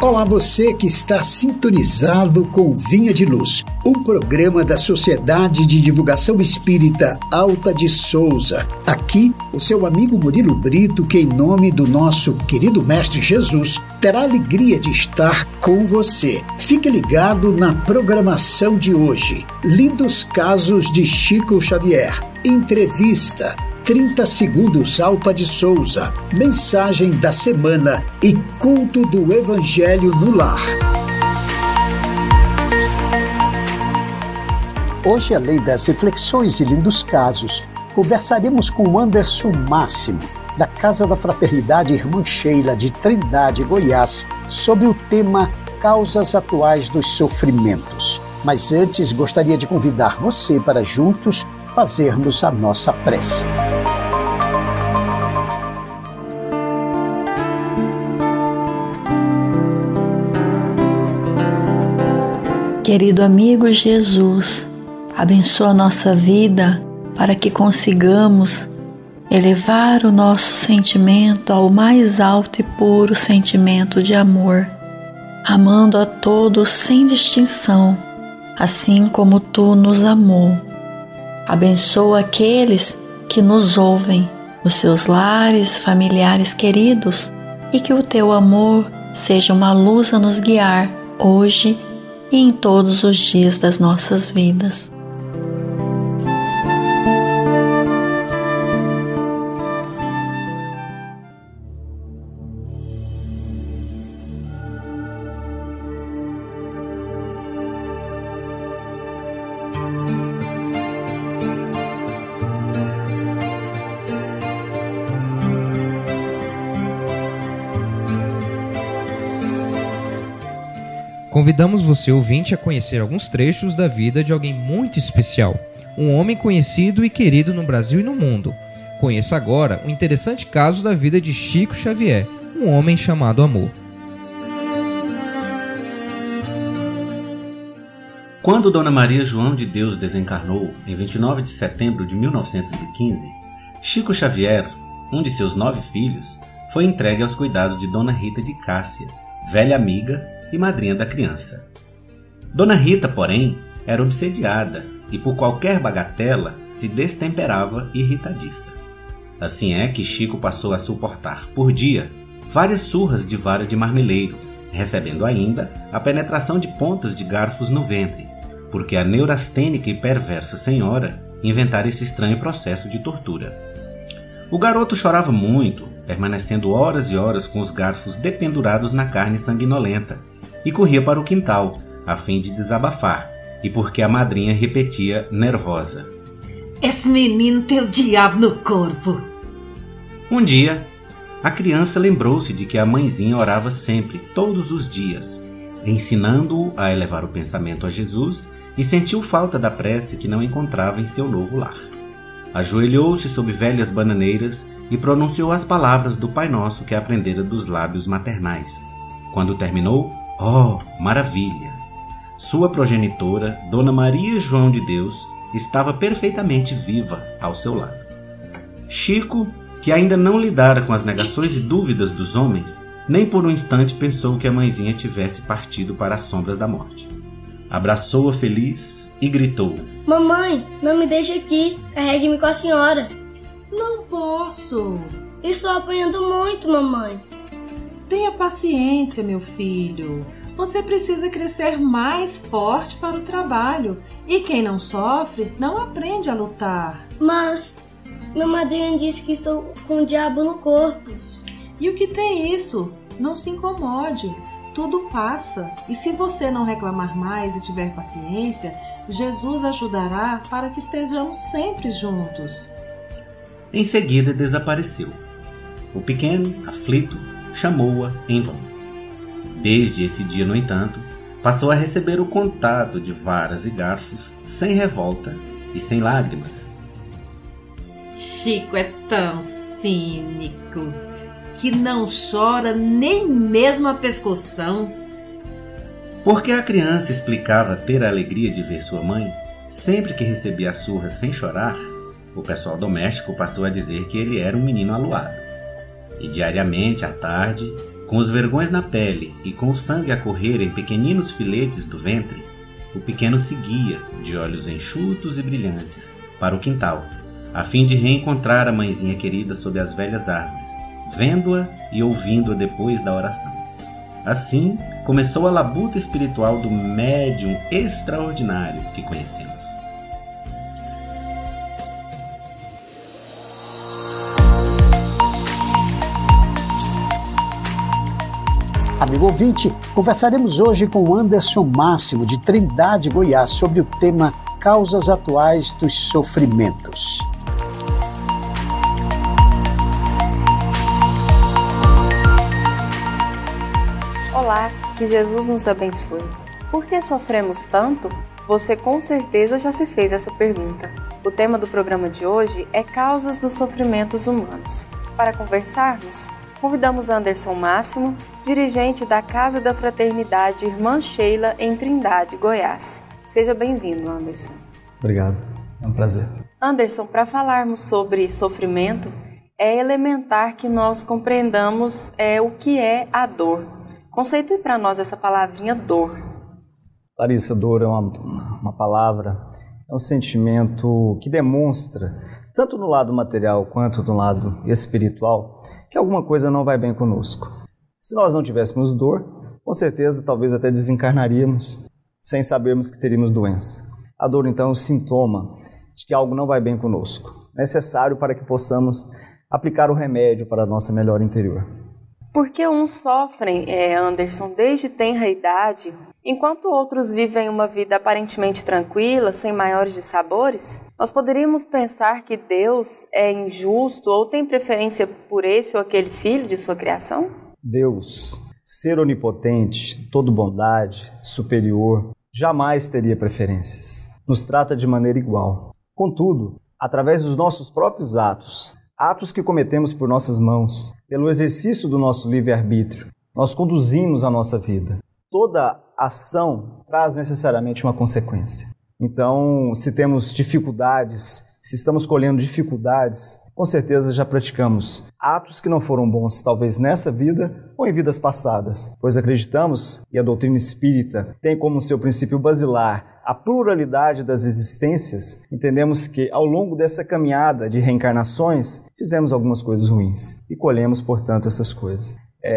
Olá, você que está sintonizado com Vinha de Luz, um programa da Sociedade de Divulgação Espírita Alta de Souza. Aqui, o seu amigo Murilo Brito, que em nome do nosso querido Mestre Jesus, terá a alegria de estar com você. Fique ligado na programação de hoje. Lindos casos de Chico Xavier. Entrevista. 30 segundos Alta de Souza, mensagem da semana e culto do Evangelho no lar. Hoje, além das reflexões e lindos casos, conversaremos com Anderson Máximo, da Casa da Fraternidade Irmã Sheila de Trindade, Goiás, sobre o tema Causas Atuais dos Sofrimentos. Mas antes, gostaria de convidar você para juntos fazermos a nossa prece. Querido amigo Jesus, abençoa a nossa vida para que consigamos elevar o nosso sentimento ao mais alto e puro sentimento de amor, amando a todos sem distinção, assim como Tu nos amou. Abençoa aqueles que nos ouvem, os seus lares, familiares queridos, e que o Teu amor seja uma luz a nos guiar hoje e em todos os dias das nossas vidas. Convidamos você, ouvinte, a conhecer alguns trechos da vida de alguém muito especial, um homem conhecido e querido no Brasil e no mundo. Conheça agora o interessante caso da vida de Chico Xavier, um homem chamado amor. Quando Dona Maria João de Deus desencarnou, em 29 de setembro de 1915, Chico Xavier, um de seus 9 filhos, foi entregue aos cuidados de Dona Rita de Cássia, velha amiga e madrinha da criança. Dona Rita, porém, era obsediada e por qualquer bagatela se destemperava irritadiça. Assim é que Chico passou a suportar, por dia, várias surras de vara de marmeleiro, recebendo ainda a penetração de pontas de garfos no ventre, porque a neurastênica e perversa senhora inventara esse estranho processo de tortura. O garoto chorava muito, permanecendo horas e horas com os garfos dependurados na carne sanguinolenta, e corria para o quintal, a fim de desabafar, e porque a madrinha repetia, nervosa: "Esse menino tem o diabo no corpo." Um dia, a criança lembrou-se de que a mãezinha orava sempre, todos os dias, ensinando-o a elevar o pensamento a Jesus, e sentiu falta da prece que não encontrava em seu novo lar. Ajoelhou-se sob velhas bananeiras e pronunciou as palavras do Pai Nosso que aprendera dos lábios maternais. Quando terminou, oh, maravilha! Sua progenitora, Dona Maria João de Deus, estava perfeitamente viva ao seu lado. Chico, que ainda não lidara com as negações e dúvidas dos homens, nem por um instante pensou que a mãezinha tivesse partido para as sombras da morte. Abraçou-a feliz e gritou: "Mamãe, não me deixe aqui, carregue-me com a senhora." "Não posso." "Estou apanhando muito, mamãe." "Tenha paciência, meu filho. Você precisa crescer mais forte para o trabalho. E quem não sofre, não aprende a lutar." "Mas meu madrinha disse que estou com o diabo no corpo." "E o que tem isso? Não se incomode. Tudo passa. E se você não reclamar mais e tiver paciência, Jesus ajudará para que estejamos sempre juntos." Em seguida desapareceu. O pequeno, aflito, chamou-a em vão. Desde esse dia, no entanto, passou a receber o contato de varas e garfos sem revolta e sem lágrimas. Chico é tão cínico que não chora nem mesmo a pescoção. Porque a criança explicava ter a alegria de ver sua mãe, sempre que recebia as surras sem chorar, o pessoal doméstico passou a dizer que ele era um menino aluado. E diariamente, à tarde, Com os vergões na pele e com o sangue a correr em pequeninos filetes do ventre, o pequeno seguia, de olhos enxutos e brilhantes, para o quintal, a fim de reencontrar a mãezinha querida sob as velhas árvores, vendo-a e ouvindo-a depois da oração. Assim, começou a labuta espiritual do médium extraordinário que conhecemos. Amigo ouvinte, conversaremos hoje com Anderson Máximo, de Trindade, Goiás, sobre o tema Causas Atuais dos Sofrimentos. Olá, que Jesus nos abençoe. Por que sofremos tanto? Você com certeza já se fez essa pergunta. O tema do programa de hoje é Causas dos Sofrimentos Humanos. Para conversarmos, convidamos Anderson Máximo, dirigente da Casa da Fraternidade Irmã Sheila, em Trindade, Goiás. Seja bem-vindo, Anderson. Obrigado, é um prazer. Anderson, para falarmos sobre sofrimento, é elementar que nós compreendamos o que é a dor. Conceitue para nós essa palavrinha dor. Larissa, dor é uma palavra, é um sentimento que demonstra, tanto no lado material quanto no lado espiritual, que alguma coisa não vai bem conosco. Se nós não tivéssemos dor, com certeza talvez até desencarnaríamos, sem sabermos que teríamos doença. A dor, então, é um sintoma de que algo não vai bem conosco, necessário para que possamos aplicar o remédio para a nossa melhora interior. Porque uns sofrem, Anderson, desde tenra idade, enquanto outros vivem uma vida aparentemente tranquila, sem maiores dissabores? Nós poderíamos pensar que Deus é injusto ou tem preferência por esse ou aquele filho de sua criação? Deus, ser onipotente, todo bondade, superior, jamais teria preferências. Nos trata de maneira igual. Contudo, através dos nossos próprios atos que cometemos por nossas mãos, pelo exercício do nosso livre-arbítrio, nós conduzimos a nossa vida. Toda ação traz necessariamente uma consequência. Então, se temos dificuldades, se estamos colhendo dificuldades, com certeza já praticamos atos que não foram bons, talvez nessa vida ou em vidas passadas, pois acreditamos, e a doutrina espírita tem como seu princípio basilar a pluralidade das existências, entendemos que ao longo dessa caminhada de reencarnações, fizemos algumas coisas ruins e colhemos, portanto, essas coisas.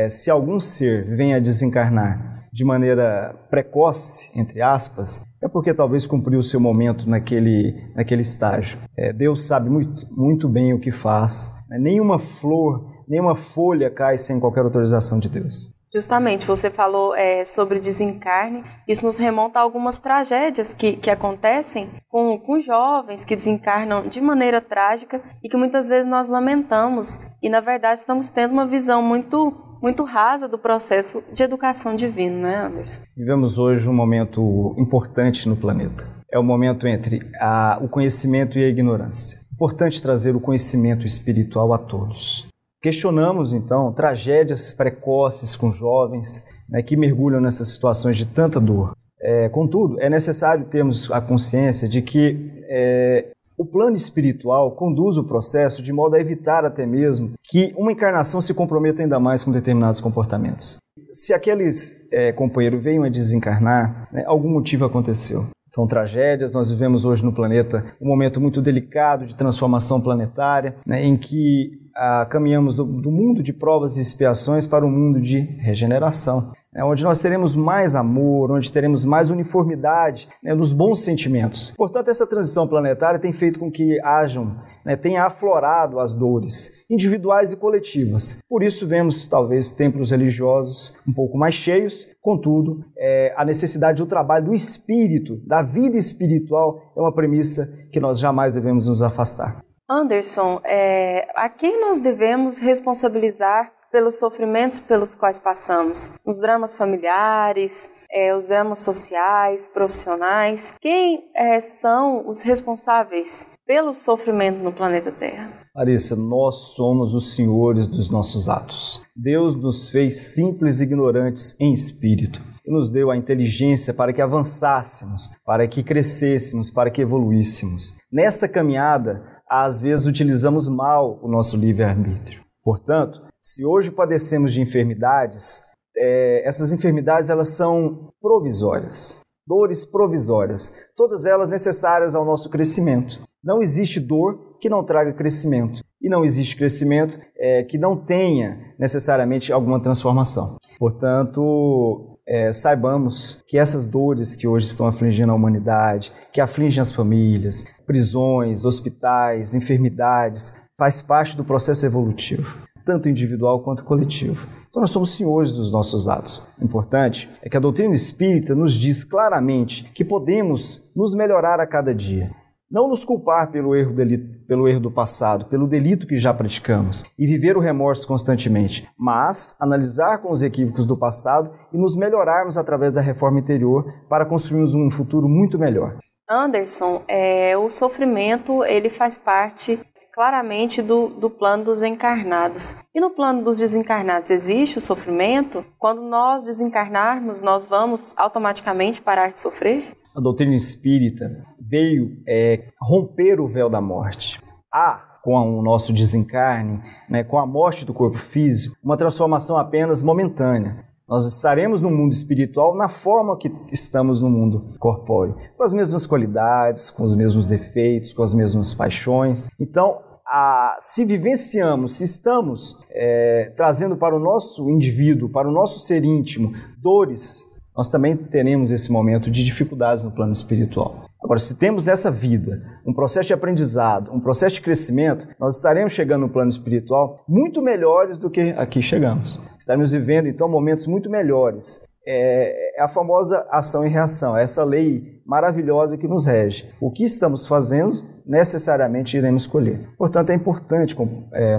Se algum ser vem a desencarnar de maneira precoce, entre aspas, é porque talvez cumpriu o seu momento naquele estágio. Deus sabe muito bem o que faz. Nenhuma flor, nenhuma folha cai sem qualquer autorização de Deus. Justamente, você falou sobre desencarne, isso nos remonta a algumas tragédias que acontecem com jovens que desencarnam de maneira trágica e que muitas vezes nós lamentamos e, na verdade, estamos tendo uma visão muito rasa do processo de educação divina, não é, Anderson? Vivemos hoje um momento importante no planeta. É o momento entre o conhecimento e a ignorância. Importante trazer o conhecimento espiritual a todos. Questionamos, então, tragédias precoces com jovens, que mergulham nessas situações de tanta dor. Contudo, é necessário termos a consciência de que o plano espiritual conduz o processo de modo a evitar até mesmo que uma encarnação se comprometa ainda mais com determinados comportamentos. Se aqueles companheiros venham a desencarnar, algum motivo aconteceu. Então, tragédias, nós vivemos hoje no planeta um momento muito delicado de transformação planetária, em que caminhamos do mundo de provas e expiações para um mundo de regeneração, onde nós teremos mais amor, onde teremos mais uniformidade nos bons sentimentos. Portanto, essa transição planetária tem feito com que tenha aflorado as dores individuais e coletivas. Por isso vemos, talvez, templos religiosos um pouco mais cheios, contudo, a necessidade do trabalho do espírito, da vida espiritual, é uma premissa que nós jamais devemos nos afastar. Anderson, a quem nós devemos responsabilizar pelos sofrimentos pelos quais passamos? Os dramas familiares, os dramas sociais, profissionais. Quem são os responsáveis pelo sofrimento no planeta Terra? Larissa, nós somos os senhores dos nossos atos. Deus nos fez simples e ignorantes em espírito. E nos deu a inteligência para que avançássemos, para que crescêssemos, para que evoluíssemos. Nesta caminhada, às vezes utilizamos mal o nosso livre-arbítrio. Portanto, Se hoje padecemos de enfermidades, essas enfermidades elas são provisórias, dores provisórias, todas elas necessárias ao nosso crescimento. Não existe dor que não traga crescimento, e não existe crescimento que não tenha necessariamente alguma transformação. Portanto, saibamos que essas dores que hoje estão afligindo a humanidade, que afligem as famílias, prisões, hospitais, enfermidades, faz parte do processo evolutivo, tanto individual quanto coletivo. Então nós somos senhores dos nossos atos. O importante é que a doutrina espírita nos diz claramente que podemos nos melhorar a cada dia. Não nos culpar pelo erro do passado, pelo delito que já praticamos e viver o remorso constantemente, mas analisar com os equívocos do passado e nos melhorarmos através da reforma interior para construirmos um futuro muito melhor. Anderson, o sofrimento ele faz parte claramente do plano dos encarnados. E no plano dos desencarnados existe o sofrimento? Quando nós desencarnarmos, nós vamos automaticamente parar de sofrer? A doutrina espírita veio romper o véu da morte. Há, com o nosso desencarne, com a morte do corpo físico, uma transformação apenas momentânea. Nós estaremos no mundo espiritual na forma que estamos no mundo corpóreo, com as mesmas qualidades, com os mesmos defeitos, com as mesmas paixões. Então, se vivenciamos, se estamos trazendo para o nosso indivíduo, para o nosso ser íntimo, dores, nós também teremos esse momento de dificuldades no plano espiritual. Agora, se temos essa vida, um processo de aprendizado, um processo de crescimento, nós estaremos chegando no plano espiritual muito melhores do que aqui chegamos. Estaremos vivendo, então, momentos muito melhores. É a famosa ação e reação, essa lei maravilhosa que nos rege. O que estamos fazendo, necessariamente iremos colher. Portanto, é importante,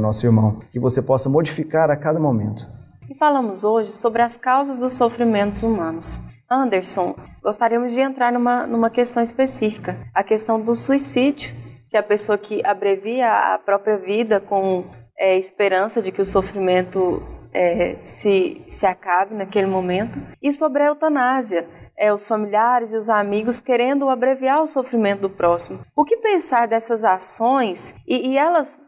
nosso irmão, que você possa modificar a cada momento. E falamos hoje sobre as causas dos sofrimentos humanos. Anderson, gostaríamos de entrar numa questão específica, a questão do suicídio, que é a pessoa que abrevia a própria vida com esperança de que o sofrimento se acabe naquele momento, e sobre a eutanásia, os familiares e os amigos querendo abreviar o sofrimento do próximo. O que pensar dessas ações e elas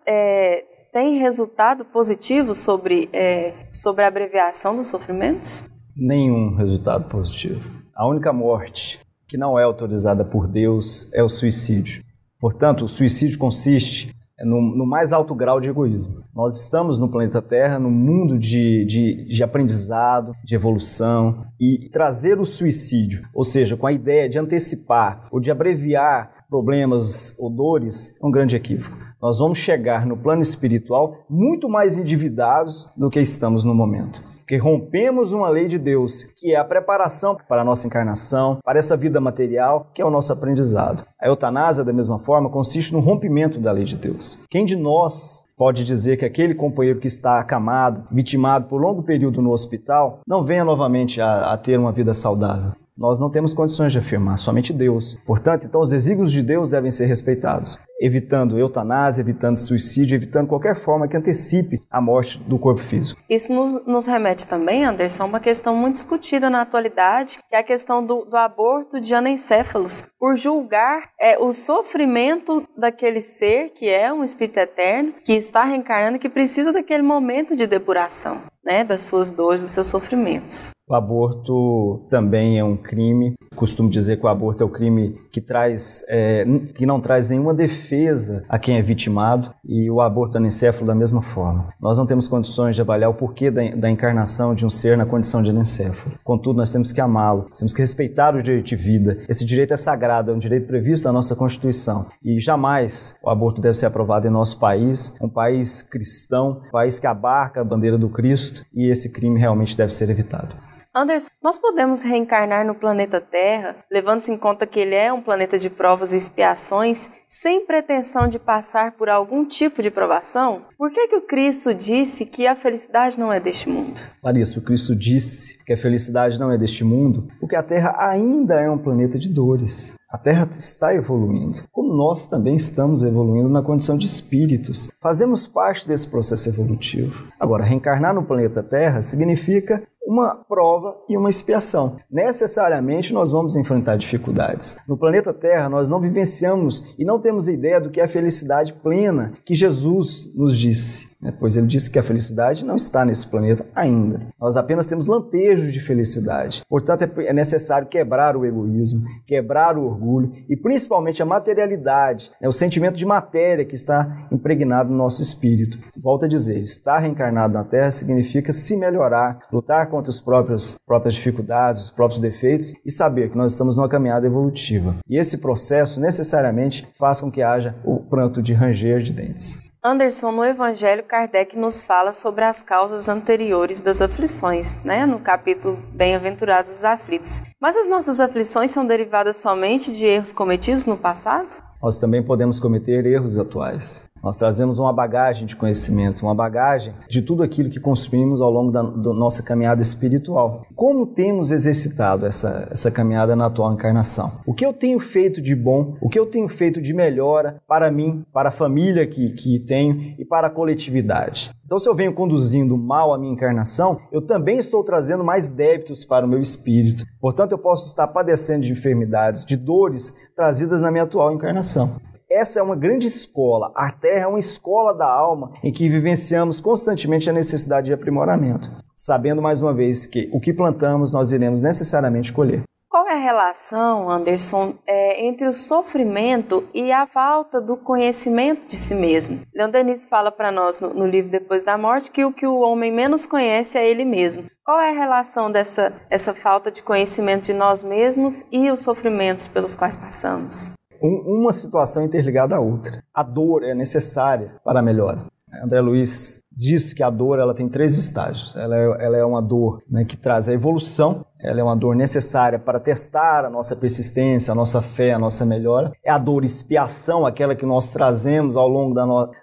têm resultado positivo sobre a abreviação dos sofrimentos? Nenhum resultado positivo. A única morte que não é autorizada por Deus é o suicídio. Portanto, o suicídio consiste no mais alto grau de egoísmo. Nós estamos no planeta Terra, num mundo de aprendizado, de evolução, e trazer o suicídio, ou seja, com a ideia de antecipar ou de abreviar problemas ou dores, é um grande equívoco. Nós vamos chegar no plano espiritual muito mais endividados do que estamos no momento. Porque rompemos uma lei de Deus, que é a preparação para a nossa encarnação, para essa vida material, que é o nosso aprendizado. A eutanásia, da mesma forma, consiste no rompimento da lei de Deus. Quem de nós pode dizer que aquele companheiro que está acamado, vitimado por longo período no hospital, não venha novamente a ter uma vida saudável? Nós não temos condições de afirmar, somente Deus. Portanto, então, os desígnios de Deus devem ser respeitados, evitando eutanásia, evitando suicídio, evitando qualquer forma que antecipe a morte do corpo físico. Isso nos remete também, Anderson, a uma questão muito discutida na atualidade, que é a questão do aborto de anencéfalos, por julgar o sofrimento daquele ser que é um espírito eterno, que está reencarnando, que precisa daquele momento de depuração, das suas dores, dos seus sofrimentos. O aborto também é um crime. Costumo dizer que o aborto é o crime que não traz nenhuma defesa a quem é vitimado, e o aborto anencéfalo da mesma forma. Nós não temos condições de avaliar o porquê da encarnação de um ser na condição de anencéfalo. Contudo, nós temos que amá-lo, temos que respeitar o direito de vida. Esse direito é sagrado, é um direito previsto na nossa Constituição. E jamais o aborto deve ser aprovado em nosso país, um país cristão, um país que abarca a bandeira do Cristo, e esse crime realmente deve ser evitado. Anderson, nós podemos reencarnar no planeta Terra, levando-se em conta que ele é um planeta de provas e expiações, sem pretensão de passar por algum tipo de provação? Por que o Cristo disse que a felicidade não é deste mundo? Larissa, o Cristo disse que a felicidade não é deste mundo porque a Terra ainda é um planeta de dores. A Terra está evoluindo, como nós também estamos evoluindo na condição de espíritos. Fazemos parte desse processo evolutivo. Agora, reencarnar no planeta Terra significa uma prova e uma expiação. Necessariamente nós vamos enfrentar dificuldades. No planeta Terra nós não vivenciamos e não temos ideia do que é a felicidade plena que Jesus nos disse. pois ele disse que a felicidade não está nesse planeta ainda. Nós apenas temos lampejos de felicidade. Portanto, é necessário quebrar o egoísmo, quebrar o orgulho e principalmente a materialidade, o sentimento de matéria que está impregnado no nosso espírito. Volto a dizer, estar reencarnado na Terra significa se melhorar, lutar contra as próprias dificuldades, os próprios defeitos e saber que nós estamos numa caminhada evolutiva. E esse processo necessariamente faz com que haja o pranto de ranger de dentes. Anderson, no Evangelho, Kardec nos fala sobre as causas anteriores das aflições, no capítulo Bem-aventurados os aflitos. Mas as nossas aflições são derivadas somente de erros cometidos no passado? Nós também podemos cometer erros atuais. Nós trazemos uma bagagem de conhecimento, uma bagagem de tudo aquilo que construímos ao longo da nossa caminhada espiritual. Como temos exercitado essa caminhada na atual encarnação? O que eu tenho feito de bom? O que eu tenho feito de melhora para mim, para a família que tenho e para a coletividade? Então, se eu venho conduzindo mal a minha encarnação, eu também estou trazendo mais débitos para o meu espírito. Portanto, eu posso estar padecendo de enfermidades, de dores trazidas na minha atual encarnação. Essa é uma grande escola. A Terra é uma escola da alma em que vivenciamos constantemente a necessidade de aprimoramento, sabendo mais uma vez que o que plantamos nós iremos necessariamente colher. Qual é a relação, Anderson, entre o sofrimento e a falta do conhecimento de si mesmo? Leon Denis fala para nós no livro Depois da Morte que o que o homem menos conhece é ele mesmo. Qual é a relação dessa falta de conhecimento de nós mesmos e os sofrimentos pelos quais passamos? Uma situação interligada à outra. A dor é necessária para a melhora. André Luiz diz que a dor ela tem 3 estágios. Ela é uma dor que traz a evolução, ela é uma dor necessária para testar a nossa persistência, a nossa fé, a nossa melhora. É a dor expiação, aquela que nós trazemos ao longo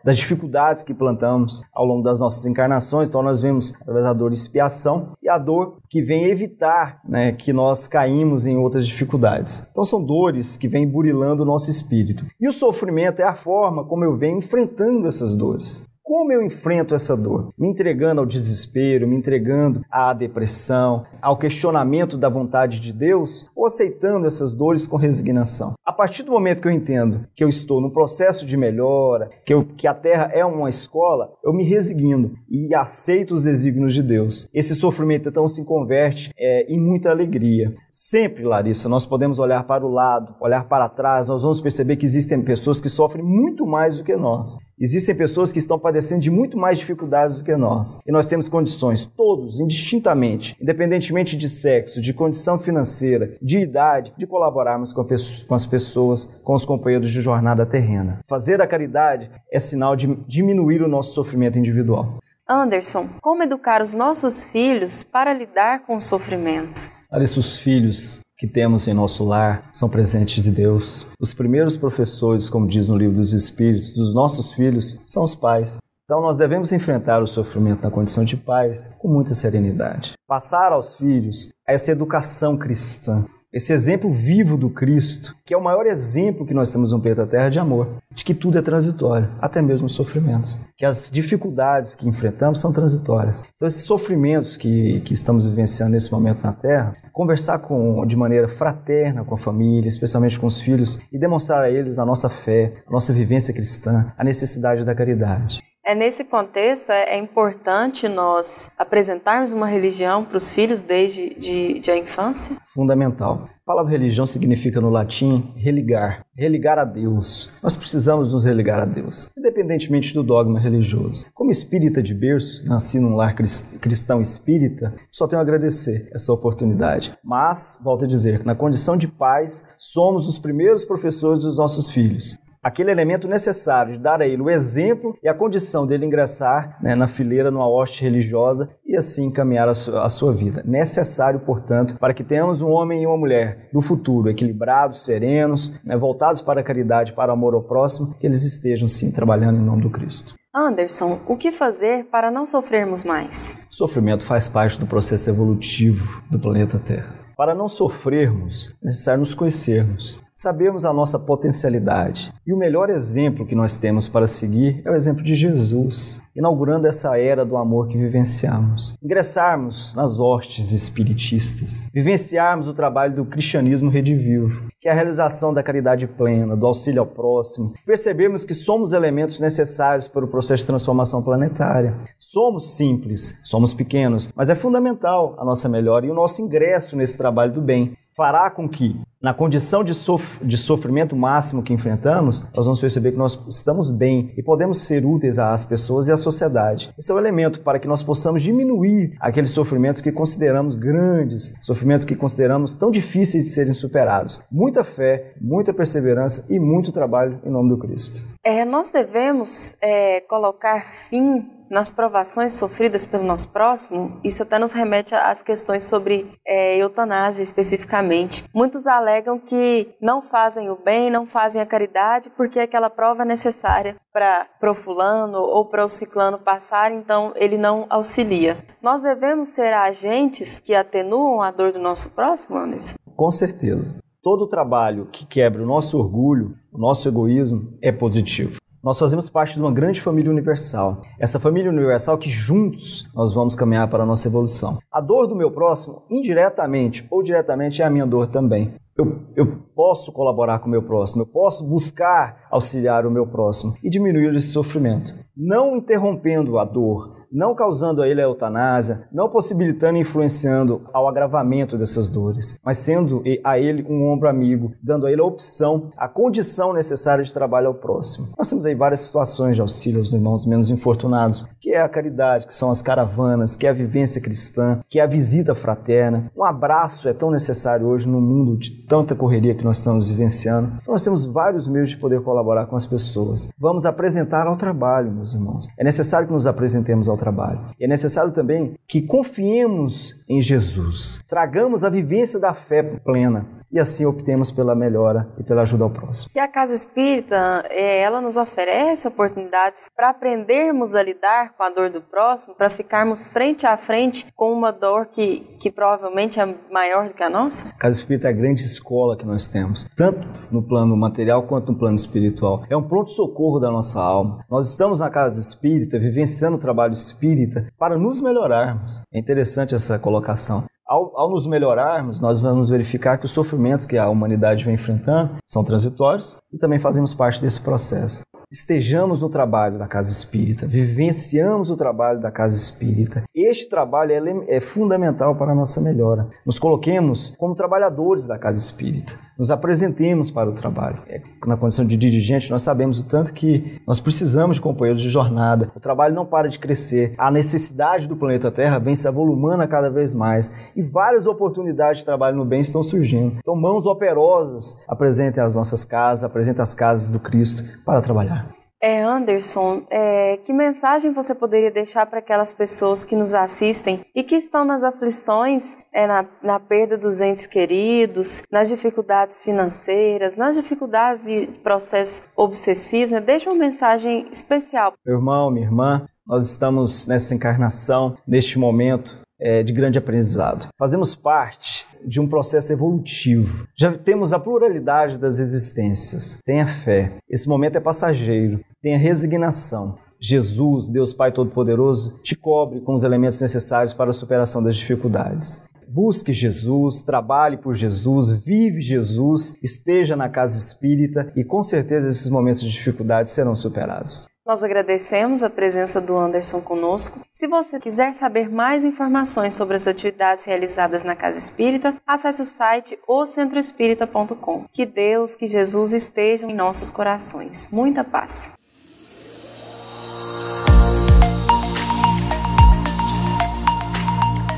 das dificuldades que plantamos ao longo das nossas encarnações. Então nós vemos através da dor expiação e a dor que vem evitar que nós caímos em outras dificuldades. Então são dores que vêm burilando o nosso espírito. E o sofrimento é a forma como eu venho enfrentando essas dores. Como eu enfrento essa dor? Me entregando ao desespero, me entregando à depressão, ao questionamento da vontade de Deus ou aceitando essas dores com resignação? A partir do momento que eu entendo que eu estou no processo de melhora, que a Terra é uma escola, eu me resigno e aceito os desígnios de Deus. Esse sofrimento então se converte em muita alegria. Sempre, Larissa, nós podemos olhar para o lado, olhar para trás, nós vamos perceber que existem pessoas que sofrem muito mais do que nós. Existem pessoas que estão padecendo de muito mais dificuldades do que nós. E nós temos condições, todos, indistintamente, independentemente de sexo, de condição financeira, de idade, de colaborarmos com as pessoas, com os companheiros de jornada terrena. Fazer a caridade é sinal de diminuir o nosso sofrimento individual. Anderson, como educar os nossos filhos para lidar com o sofrimento? Larissa, os filhos que temos em nosso lar são presentes de Deus. Os primeiros professores, como diz no Livro dos Espíritos, dos nossos filhos, são os pais. Então nós devemos enfrentar o sofrimento na condição de pais com muita serenidade. Passar aos filhos essa educação cristã, esse exemplo vivo do Cristo, que é o maior exemplo que nós temos no planeta Terra de amor, de que tudo é transitório, até mesmo os sofrimentos, que as dificuldades que enfrentamos são transitórias. Então esses sofrimentos que estamos vivenciando nesse momento na Terra, conversar de maneira fraterna com a família, especialmente com os filhos, e demonstrar a eles a nossa fé, a nossa vivência cristã, a necessidade da caridade. Nesse contexto, é importante nós apresentarmos uma religião para os filhos desde a infância? Fundamental. A palavra religião significa no latim religar, religar a Deus. Nós precisamos nos religar a Deus, independentemente do dogma religioso. Como espírita de berço, nasci num lar cristão espírita, só tenho a agradecer essa oportunidade. Mas, volto a dizer, na condição de pais, somos os primeiros professores dos nossos filhos. Aquele elemento necessário de dar a ele o exemplo e a condição dele ingressar na fileira, numa hoste religiosa e assim encaminhar a sua vida. Necessário, portanto, para que tenhamos um homem e uma mulher do futuro equilibrados, serenos, voltados para a caridade, para o amor ao próximo, que eles estejam sim trabalhando em nome do Cristo. Anderson, o que fazer para não sofrermos mais? O sofrimento faz parte do processo evolutivo do planeta Terra. Para não sofrermos, é necessário nos conhecermos, Sabemos a nossa potencialidade. E o melhor exemplo que nós temos para seguir é o exemplo de Jesus, inaugurando essa era do amor que vivenciamos. Ingressarmos nas hostes espiritistas, vivenciarmos o trabalho do cristianismo redivivo, que é a realização da caridade plena, do auxílio ao próximo. Percebemos que somos elementos necessários para o processo de transformação planetária. Somos simples, somos pequenos, mas é fundamental a nossa melhora e o nosso ingresso nesse trabalho do bem fará com que, na condição de sofrimento máximo que enfrentamos, nós vamos perceber que nós estamos bem e podemos ser úteis às pessoas e à sociedade. Esse é o elemento para que nós possamos diminuir aqueles sofrimentos que consideramos grandes, sofrimentos que consideramos tão difíceis de serem superados. Muita fé, muita perseverança e muito trabalho em nome do Cristo. Nós devemos colocar fim nas provações sofridas pelo nosso próximo. Isso até nos remete às questões sobre eutanásia especificamente. Muitos alegam que não fazem o bem, não fazem a caridade porque aquela prova é necessária para o fulano ou para o ciclano passar, então ele não auxilia. Nós devemos ser agentes que atenuam a dor do nosso próximo, Anderson? Com certeza. Todo trabalho que quebra o nosso orgulho, o nosso egoísmo, é positivo. Nós fazemos parte de uma grande família universal. Essa família universal que juntos nós vamos caminhar para a nossa evolução. A dor do meu próximo, indiretamente ou diretamente, é a minha dor também. Eu posso colaborar com o meu próximo, eu posso buscar auxiliar o meu próximo e diminuir esse sofrimento. Não interrompendo a dor, não causando a ele a eutanásia, não possibilitando e influenciando ao agravamento dessas dores, mas sendo a ele um ombro amigo, dando a ele a opção, a condição necessária de trabalho ao próximo. Nós temos aí várias situações de auxílio aos irmãos menos infortunados, que é a caridade, que são as caravanas, que é a vivência cristã, que é a visita fraterna. Um abraço é tão necessário hoje no mundo de tanta correria que nós estamos vivenciando. Então nós temos vários meios de poder colaborar com as pessoas. Vamos apresentar ao trabalho, meus irmãos. É necessário que nos apresentemos ao trabalho. E é necessário também que confiemos em Jesus, tragamos a vivência da fé plena e assim optemos pela melhora e pela ajuda ao próximo. E a Casa Espírita, ela nos oferece oportunidades para aprendermos a lidar com a dor do próximo, para ficarmos frente a frente com uma dor que provavelmente é maior do que a nossa? A Casa Espírita é a grande escola que nós temos, tanto no plano material quanto no plano espiritual. É um pronto-socorro da nossa alma. Nós estamos na Casa Espírita, vivenciando o trabalho espírita para nos melhorarmos. É interessante essa colocação. Ao nos melhorarmos, nós vamos verificar que os sofrimentos que a humanidade vem enfrentando são transitórios e também fazemos parte desse processo. Estejamos no trabalho da Casa Espírita, vivenciamos o trabalho da Casa Espírita. Este trabalho é fundamental para a nossa melhora. Nos coloquemos como trabalhadores da Casa Espírita, nos apresentemos para o trabalho. Na condição de dirigente, nós sabemos o tanto que nós precisamos de companheiros de jornada. O trabalho não para de crescer. A necessidade do planeta Terra vem se avolumando a cada vez mais e várias oportunidades de trabalho no bem estão surgindo. Então, mãos operosas apresentem as nossas casas, apresentem as casas do Cristo para trabalhar. Anderson, que mensagem você poderia deixar para aquelas pessoas que nos assistem e que estão nas aflições, na perda dos entes queridos, nas dificuldades financeiras, nas dificuldades de processos obsessivos, né? Deixa uma mensagem especial. Meu irmão, minha irmã, nós estamos nessa encarnação, neste momento de grande aprendizado. Fazemos parte de um processo evolutivo. Já temos a pluralidade das existências. Tenha fé. Esse momento é passageiro. Tenha resignação. Jesus, Deus Pai Todo-Poderoso, te cobre com os elementos necessários para a superação das dificuldades. Busque Jesus, trabalhe por Jesus, vive Jesus, esteja na Casa Espírita e com certeza esses momentos de dificuldade serão superados. Nós agradecemos a presença do Anderson conosco. Se você quiser saber mais informações sobre as atividades realizadas na Casa Espírita, acesse o site ocentroespírita.com. Que Deus, que Jesus estejam em nossos corações. Muita paz.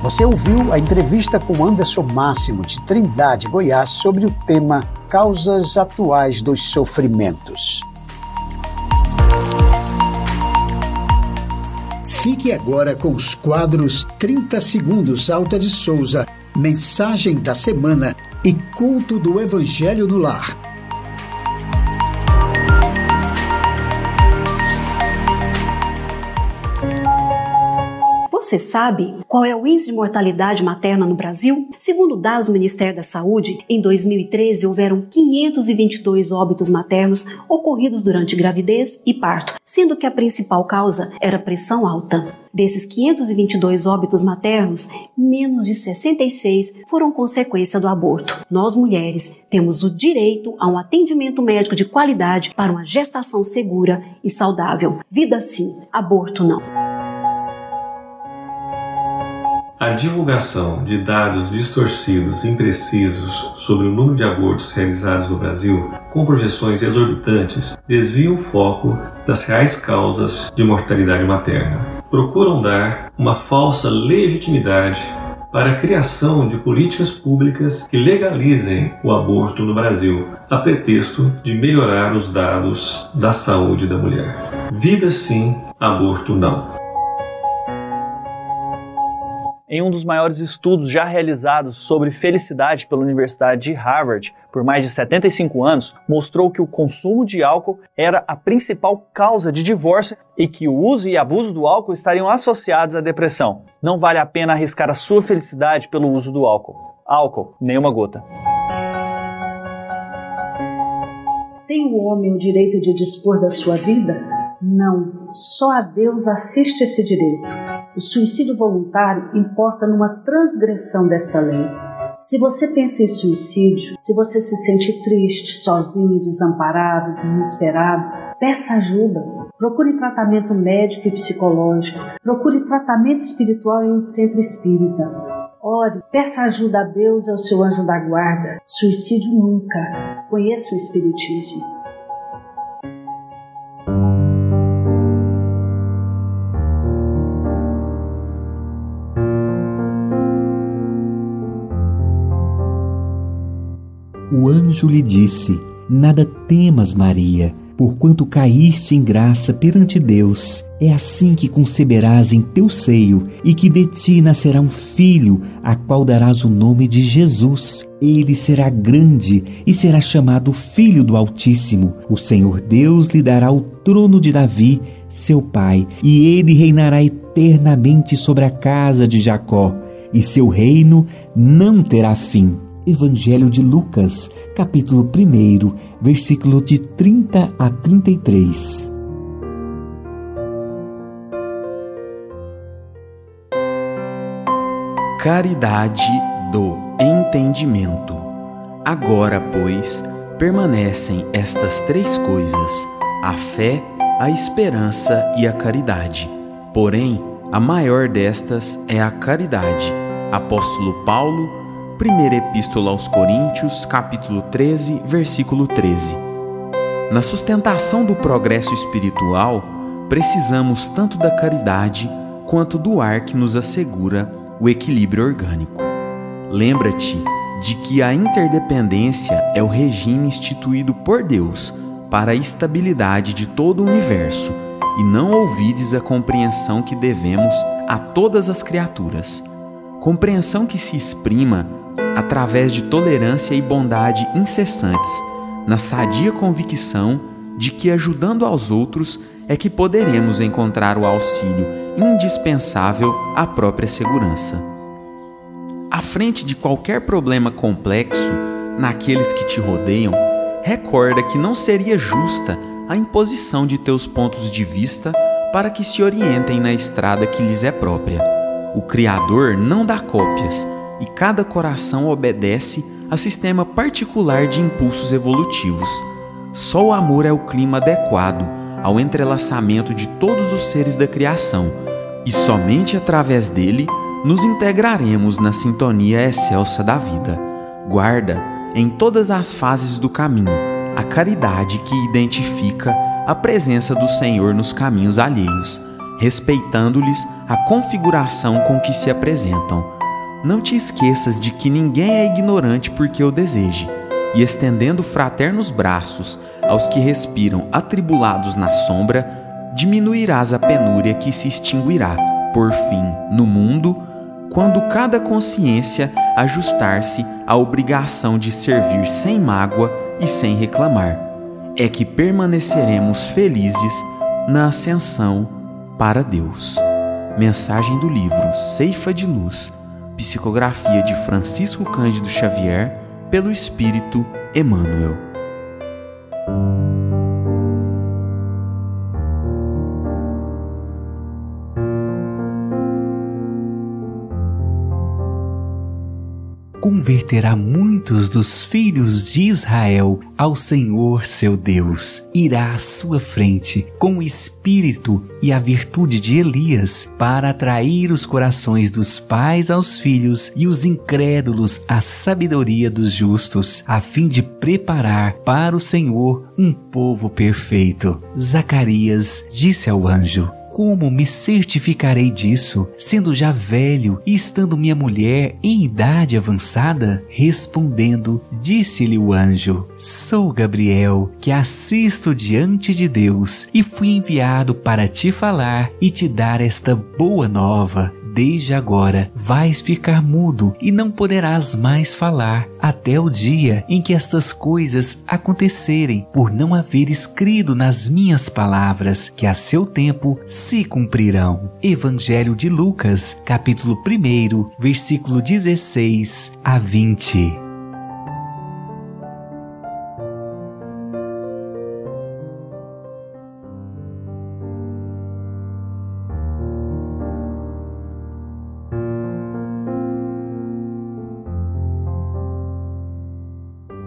Você ouviu a entrevista com Anderson Máximo, de Trindade, Goiás, sobre o tema Causas Atuais dos Sofrimentos. Fique agora com os quadros 30 Segundos Alta de Souza, Mensagem da Semana e Culto do Evangelho no Lar. Você sabe qual é o índice de mortalidade materna no Brasil? Segundo dados do Ministério da Saúde, em 2013 houveram 522 óbitos maternos ocorridos durante gravidez e parto, sendo que a principal causa era pressão alta. Desses 522 óbitos maternos, menos de 66 foram consequência do aborto. Nós, mulheres, temos o direito a um atendimento médico de qualidade para uma gestação segura e saudável. Vida sim, aborto não. A divulgação de dados distorcidos e imprecisos sobre o número de abortos realizados no Brasil, com projeções exorbitantes, desvia o foco das reais causas de mortalidade materna. Procuram dar uma falsa legitimidade para a criação de políticas públicas que legalizem o aborto no Brasil, a pretexto de melhorar os dados da saúde da mulher. Vida sim, aborto não. Em um dos maiores estudos já realizados sobre felicidade pela Universidade de Harvard por mais de 75 anos, mostrou que o consumo de álcool era a principal causa de divórcio e que o uso e abuso do álcool estariam associados à depressão. Não vale a pena arriscar a sua felicidade pelo uso do álcool. Álcool, nem uma gota. Tem o homem o direito de dispor da sua vida? Não, só a Deus assiste esse direito. O suicídio voluntário importa numa transgressão desta lei. Se você pensa em suicídio, se você se sente triste, sozinho, desamparado, desesperado, peça ajuda. Procure tratamento médico e psicológico. Procure tratamento espiritual em um centro espírita. Ore, peça ajuda a Deus e ao seu anjo da guarda. Suicídio nunca. Conheça o Espiritismo. O anjo lhe disse: Nada temas, Maria, porquanto caíste em graça perante Deus. É assim que conceberás em teu seio, e que de ti nascerá um filho, a qual darás o nome de Jesus. Ele será grande e será chamado Filho do Altíssimo. O Senhor Deus lhe dará o trono de Davi, seu pai, e ele reinará eternamente sobre a casa de Jacó, e seu reino não terá fim. Evangelho de Lucas, capítulo 1, versículo de 30 a 33. Caridade do entendimento. Agora, pois, permanecem estas três coisas: a fé, a esperança e a caridade. Porém, a maior destas é a caridade. Apóstolo Paulo, Primeira Epístola aos Coríntios, capítulo 13, versículo 13. Na sustentação do progresso espiritual, precisamos tanto da caridade quanto do ar que nos assegura o equilíbrio orgânico. Lembra-te de que a interdependência é o regime instituído por Deus para a estabilidade de todo o universo, e não ouvides a compreensão que devemos a todas as criaturas. Compreensão que se exprima através de tolerância e bondade incessantes, na sadia convicção de que, ajudando aos outros, é que poderemos encontrar o auxílio indispensável à própria segurança. À frente de qualquer problema complexo, naqueles que te rodeiam, recorda que não seria justa a imposição de teus pontos de vista para que se orientem na estrada que lhes é própria. O Criador não dá cópias, e cada coração obedece a sistema particular de impulsos evolutivos. Só o amor é o clima adequado ao entrelaçamento de todos os seres da criação, e somente através dele nos integraremos na sintonia excelsa da vida. Guarda, em todas as fases do caminho, a caridade que identifica a presença do Senhor nos caminhos alheios, respeitando-lhes a configuração com que se apresentam. Não te esqueças de que ninguém é ignorante porque o deseje, e estendendo fraternos braços aos que respiram atribulados na sombra, diminuirás a penúria que se extinguirá, por fim, no mundo, quando cada consciência ajustar-se à obrigação de servir sem mágoa e sem reclamar. É que permaneceremos felizes na ascensão para Deus. mensagem do livro Ceifa de Luz, psicografia de Francisco Cândido Xavier, pelo Espírito Emmanuel. Converterá muitos dos filhos de Israel ao Senhor seu Deus. Irá à sua frente com o espírito e a virtude de Elias para atrair os corações dos pais aos filhos e os incrédulos à sabedoria dos justos, a fim de preparar para o Senhor um povo perfeito. Zacarias disse ao anjo: como me certificarei disso, sendo já velho e estando minha mulher em idade avançada? Respondendo, disse-lhe o anjo: sou Gabriel, que assisto diante de Deus, e fui enviado para te falar e te dar esta boa nova. Desde agora vais ficar mudo e não poderás mais falar até o dia em que estas coisas acontecerem, por não haver escrito nas minhas palavras, que a seu tempo se cumprirão. Evangelho de Lucas, capítulo 1, versículo 16 a 20.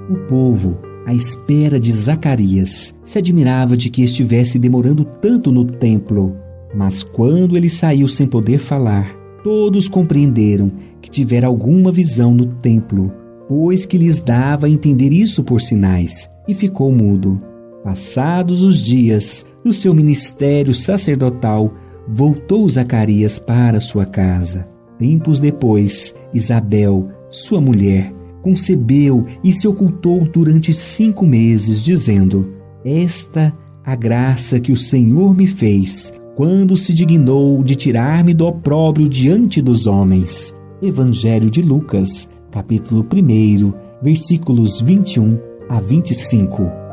O povo, à espera de Zacarias, se admirava de que estivesse demorando tanto no templo. Mas quando ele saiu sem poder falar, todos compreenderam que tivera alguma visão no templo, pois que lhes dava a entender isso por sinais, e ficou mudo. Passados os dias do seu ministério sacerdotal, voltou Zacarias para sua casa. Tempos depois, Isabel, sua mulher, concebeu e se ocultou durante 5 meses, dizendo: esta a graça que o Senhor me fez, quando se dignou de tirar-me do opróbrio diante dos homens. Evangelho de Lucas, capítulo 1, versículos 21 a 25.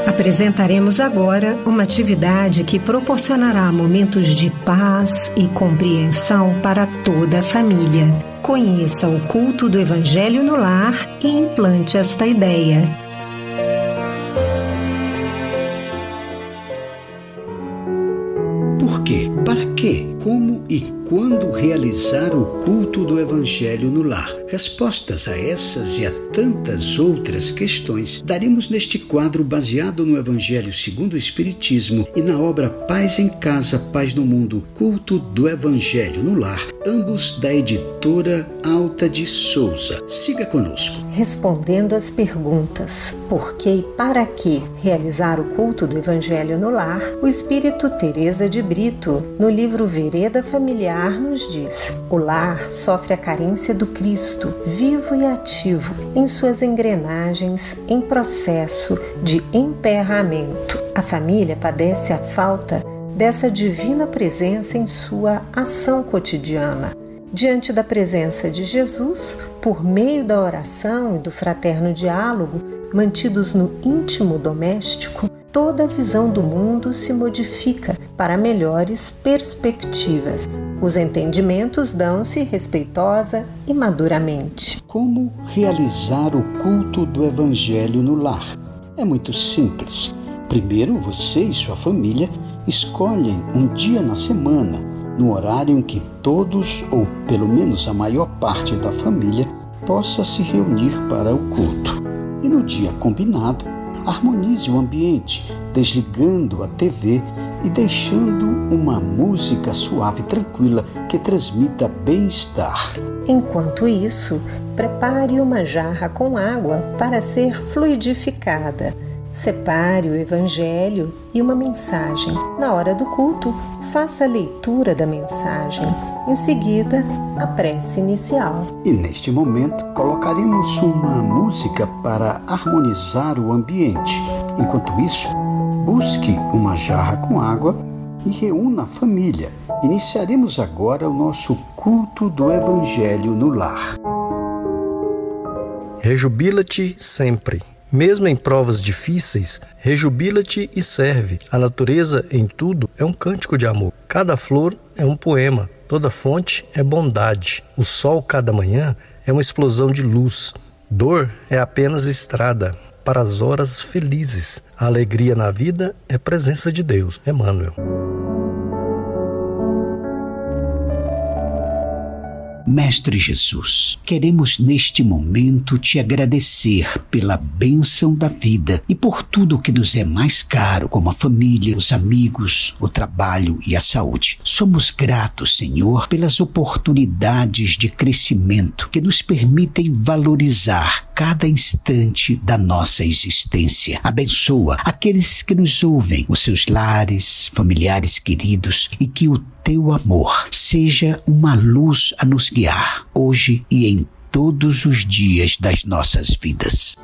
Apresentaremos agora uma atividade que proporcionará momentos de paz e compreensão para toda a família. Conheça o culto do Evangelho no lar e implante esta ideia. Por quê? Para quê? Como e quando realizar o culto do Evangelho no lar? Respostas a essas e a tantas outras questões daremos neste quadro baseado no Evangelho segundo o Espiritismo e na obra Paz em Casa, Paz no Mundo, Culto do Evangelho no Lar, ambos da editora Alta de Souza. Siga conosco. Respondendo às perguntas: por que e para que realizar o culto do Evangelho no lar, o Espírito Teresa de Brito, no livro Vereda Familiar, nos diz: o lar sofre a carência do Cristo, vivo e ativo, em suas engrenagens em processo de emperramento. A família padece a falta dessa divina presença em sua ação cotidiana. Diante da presença de Jesus, por meio da oração e do fraterno diálogo, mantidos no íntimo doméstico, toda a visão do mundo se modifica para melhores perspectivas. Os entendimentos dão-se respeitosa e maduramente. Como realizar o culto do Evangelho no lar? É muito simples. Primeiro, você e sua família escolhem um dia na semana, no horário em que todos, ou pelo menos a maior parte da família, possa se reunir para o culto. E no dia combinado, harmonize o ambiente, desligando a TV e deixando uma música suave e tranquila que transmita bem-estar. Enquanto isso, prepare uma jarra com água para ser fluidificada. Separe o Evangelho e uma mensagem. Na hora do culto, faça a leitura da mensagem. Em seguida, a prece inicial. E neste momento, colocaremos uma música para harmonizar o ambiente. Enquanto isso, busque uma jarra com água e reúna a família. Iniciaremos agora o nosso culto do Evangelho no lar. Rejubila-te sempre. Mesmo em provas difíceis, rejubila-te e serve. A natureza, em tudo, é um cântico de amor. Cada flor é um poema. Toda fonte é bondade. O sol, cada manhã, é uma explosão de luz. Dor é apenas estrada para as horas felizes. A alegria na vida é presença de Deus. Emmanuel. Mestre Jesus, queremos neste momento te agradecer pela bênção da vida e por tudo que nos é mais caro, como a família, os amigos, o trabalho e a saúde. Somos gratos, Senhor, pelas oportunidades de crescimento que nos permitem valorizar cada instante da nossa existência. Abençoa aqueles que nos ouvem, os seus lares, familiares queridos, e que o teu amor seja uma luz a nos guiar, hoje e em todos os dias das nossas vidas.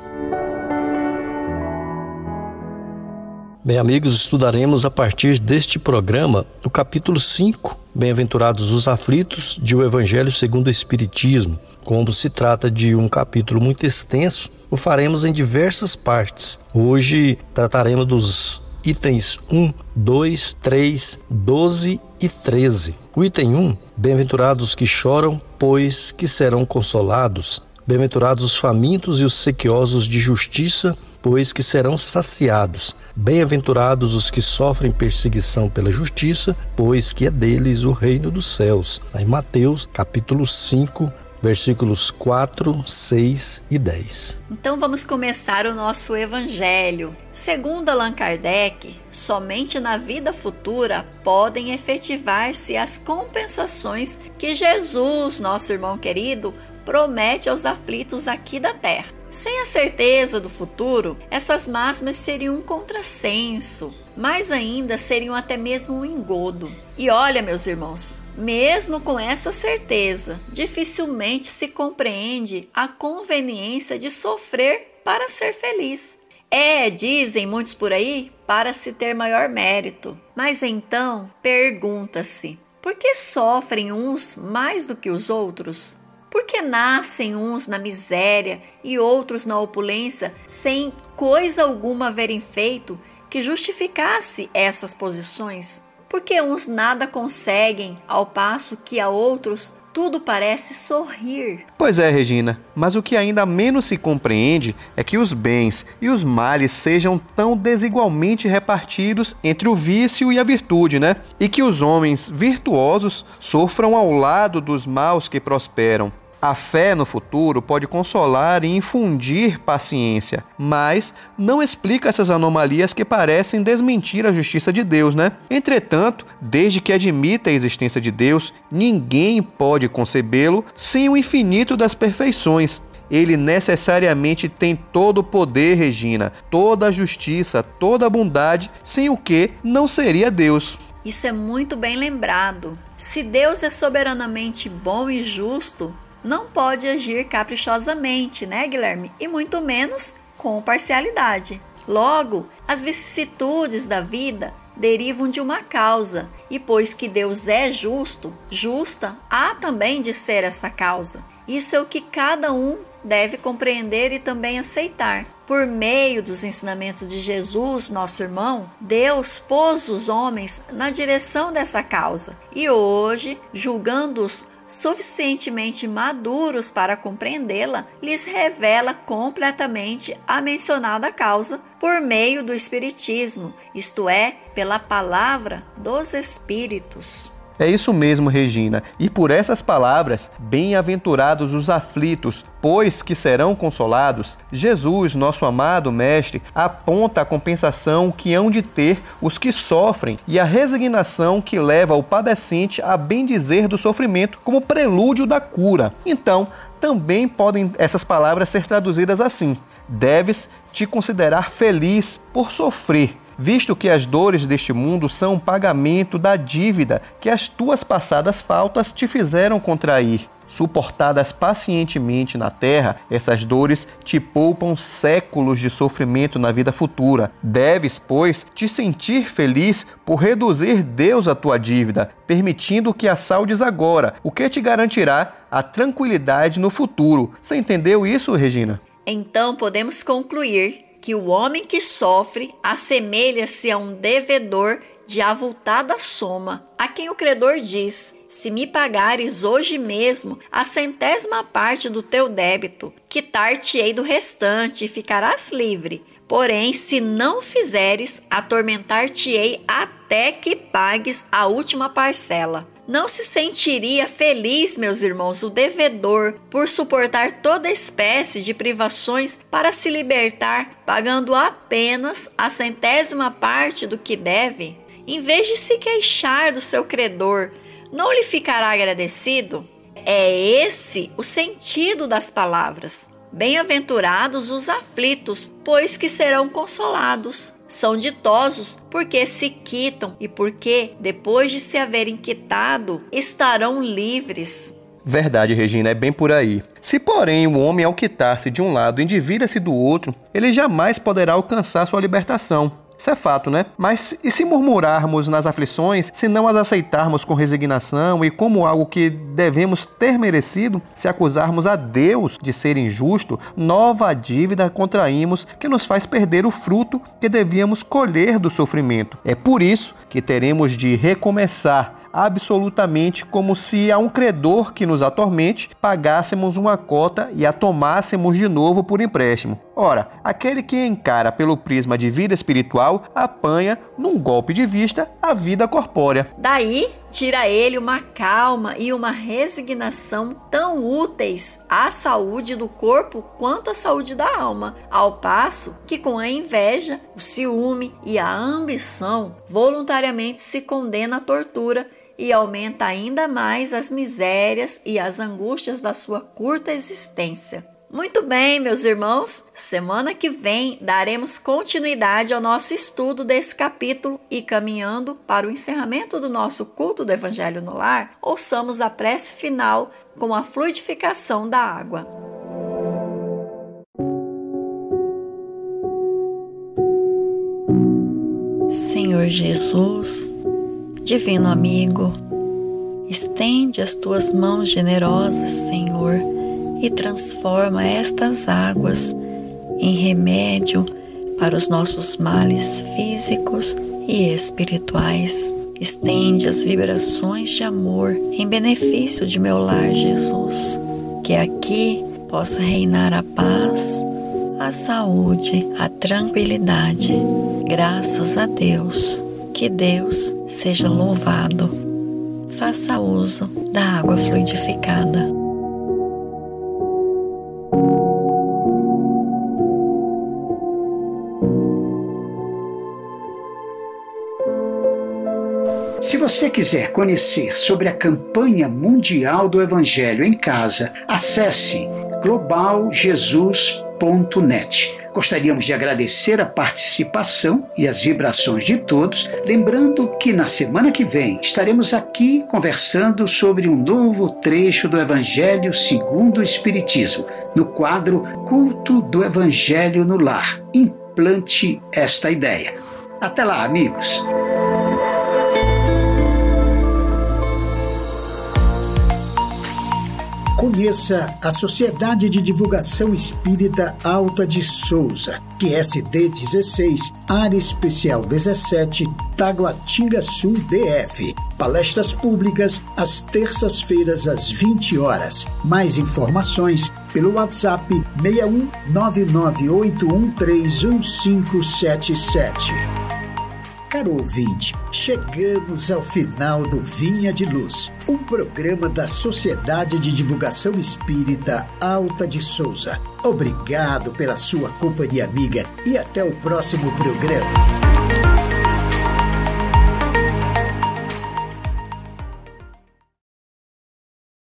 Bem, amigos, estudaremos a partir deste programa o capítulo 5, Bem-aventurados os aflitos, de O Evangelho segundo o Espiritismo. Como se trata de um capítulo muito extenso, o faremos em diversas partes. Hoje trataremos dos itens 1, 2, 3, 12 e 13. O item 1, bem-aventurados que choram, pois que serão consolados. Bem-aventurados os famintos e os sequiosos de justiça, pois que serão saciados. Bem-aventurados os que sofrem perseguição pela justiça, pois que é deles o reino dos céus. Em Mateus, capítulo 5, versículos 4, 6 e 10. Então vamos começar o nosso evangelho. Segundo Allan Kardec, somente na vida futura podem efetivar-se as compensações que Jesus, nosso irmão querido, promete aos aflitos aqui da terra. Sem a certeza do futuro, essas máximas seriam um contrassenso, mais ainda seriam até mesmo um engodo. E olha, meus irmãos, mesmo com essa certeza, dificilmente se compreende a conveniência de sofrer para ser feliz. Dizem muitos por aí, para se ter maior mérito. Mas então, pergunta-se, por que sofrem uns mais do que os outros? Por que nascem uns na miséria e outros na opulência, sem coisa alguma haverem feito que justificasse essas posições? Por que uns nada conseguem, ao passo que a outros tudo parece sorrir? Pois é, Regina, mas o que ainda menos se compreende é que os bens e os males sejam tão desigualmente repartidos entre o vício e a virtude, né? E que os homens virtuosos sofram ao lado dos maus que prosperam. A fé no futuro pode consolar e infundir paciência, mas não explica essas anomalias que parecem desmentir a justiça de Deus, né? Entretanto, desde que admita a existência de Deus, ninguém pode concebê-lo sem o infinito das perfeições. Ele necessariamente tem todo o poder, Regina, toda a justiça, toda a bondade, sem o que não seria Deus. Isso é muito bem lembrado. Se Deus é soberanamente bom e justo, não pode agir caprichosamente, né, Guilherme? E muito menos com parcialidade. Logo, as vicissitudes da vida derivam de uma causa, e pois que Deus é justo, justa há também de ser essa causa. Isso é o que cada um deve compreender e também aceitar. Por meio dos ensinamentos de Jesus, nosso irmão, Deus pôs os homens na direção dessa causa, e hoje, julgando-os suficientemente maduros para compreendê-la, lhes revela completamente a mencionada causa por meio do Espiritismo, isto é, pela palavra dos Espíritos. É isso mesmo, Regina. E por essas palavras, bem-aventurados os aflitos, pois que serão consolados, Jesus, nosso amado Mestre, aponta a compensação que hão de ter os que sofrem e a resignação que leva o padecente a bendizer do sofrimento como prelúdio da cura. Então, também podem essas palavras ser traduzidas assim: deves te considerar feliz por sofrer, visto que as dores deste mundo são um pagamento da dívida que as tuas passadas faltas te fizeram contrair. Suportadas pacientemente na terra, essas dores te poupam séculos de sofrimento na vida futura. Deves, pois, te sentir feliz por reduzir Deus a tua dívida, permitindo que a saldes agora, o que te garantirá a tranquilidade no futuro. Você entendeu isso, Regina? Então podemos concluir que o homem que sofre assemelha-se a um devedor de avultada soma, a quem o credor diz: se me pagares hoje mesmo a 100ª parte do teu débito, quitar-te-ei do restante e ficarás livre. Porém, se não fizeres, atormentar-te-ei até que pagues a última parcela. Não se sentiria feliz, meus irmãos, o devedor por suportar toda espécie de privações para se libertar, pagando apenas a 100ª parte do que deve? Em vez de se queixar do seu credor, não lhe ficará agradecido? É esse o sentido das palavras. Bem-aventurados os aflitos, pois que serão consolados. São ditosos porque se quitam e porque, depois de se haverem quitado, estarão livres. Verdade, Regina, é bem por aí. Se, porém, o homem, ao quitar-se de um lado, endivida-se do outro, ele jamais poderá alcançar sua libertação. Isso é fato, né? Mas e se murmurarmos nas aflições, se não as aceitarmos com resignação e como algo que devemos ter merecido, se acusarmos a Deus de ser injusto, nova dívida contraímos que nos faz perder o fruto que devíamos colher do sofrimento. É por isso que teremos de recomeçar absolutamente como se a um credor que nos atormente pagássemos uma cota e a tomássemos de novo por empréstimo. Ora, aquele que encara pelo prisma de vida espiritual apanha, num golpe de vista, a vida corpórea. Daí, tira ele uma calma e uma resignação tão úteis à saúde do corpo quanto à saúde da alma, ao passo que com a inveja, o ciúme e a ambição voluntariamente se condena à tortura e aumenta ainda mais as misérias e as angústias da sua curta existência. Muito bem, meus irmãos, semana que vem daremos continuidade ao nosso estudo desse capítulo e, caminhando para o encerramento do nosso culto do Evangelho no Lar, ouçamos a prece final com a fluidificação da água. Senhor Jesus, Divino amigo, estende as tuas mãos generosas, Senhor, e transforma estas águas em remédio para os nossos males físicos e espirituais. Estende as vibrações de amor em benefício de meu lar, Jesus, que aqui possa reinar a paz, a saúde, a tranquilidade. Graças a Deus. Que Deus seja louvado. Faça uso da água fluidificada. Se você quiser conhecer sobre a campanha mundial do Evangelho em Casa, acesse globaljesus.net. Gostaríamos de agradecer a participação e as vibrações de todos, lembrando que na semana que vem estaremos aqui conversando sobre um novo trecho do Evangelho segundo o Espiritismo, no quadro Culto do Evangelho no Lar. Implante esta ideia. Até lá, amigos! Conheça a Sociedade de Divulgação Espírita Alta de Souza, QSD 16, Área Especial 17, Taguatinga Sul, DF. Palestras públicas às terças-feiras às 20 horas. Mais informações pelo WhatsApp 61 998131577. Caro ouvinte, chegamos ao final do Vinha de Luz, um programa da Sociedade de Divulgação Espírita Alta de Souza. Obrigado pela sua companhia amiga e até o próximo programa.